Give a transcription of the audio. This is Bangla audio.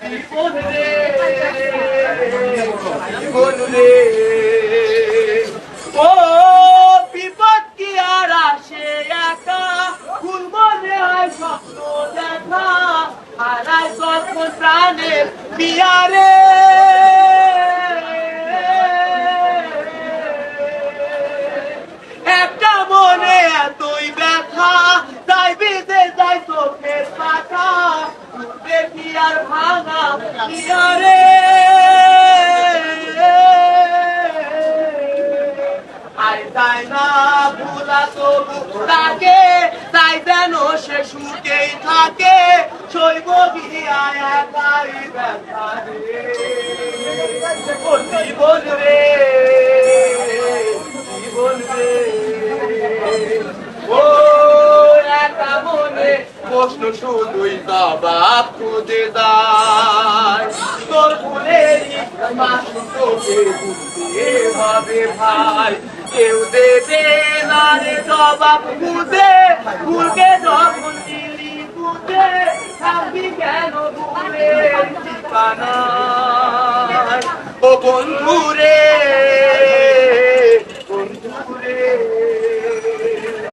জীবন রে জীবন রে ও বিপদ কি আর আসে একা ফুল মনে হয় স্বপ্ন দেখা হারায় যখন প্রাণের পিয়ারে একটা মনে এতই ব্যথা তাই বেঁধে যায় চোখের পাতা দেখি আর ভাঙা পিয়ারে আর তাই না ভুলা তবু তাকে তাই যেন সে সুখেই থাকে শৈব গিয়ায় একাই ব্যথা রে ও জীবন রে জীবন রে ও একা মনে প্রশ্ন শুধুই জবাব খুঁজে যায় তোর ভুলেরই মাসু তোকে বুঝতে হবে ভাই কেউ দেবে না রে জবাব খুঁজে ভুলকে যখন দিলি বুঝে থাকবি কেন ভুলের ঠিকানায় ও বন্ধু রে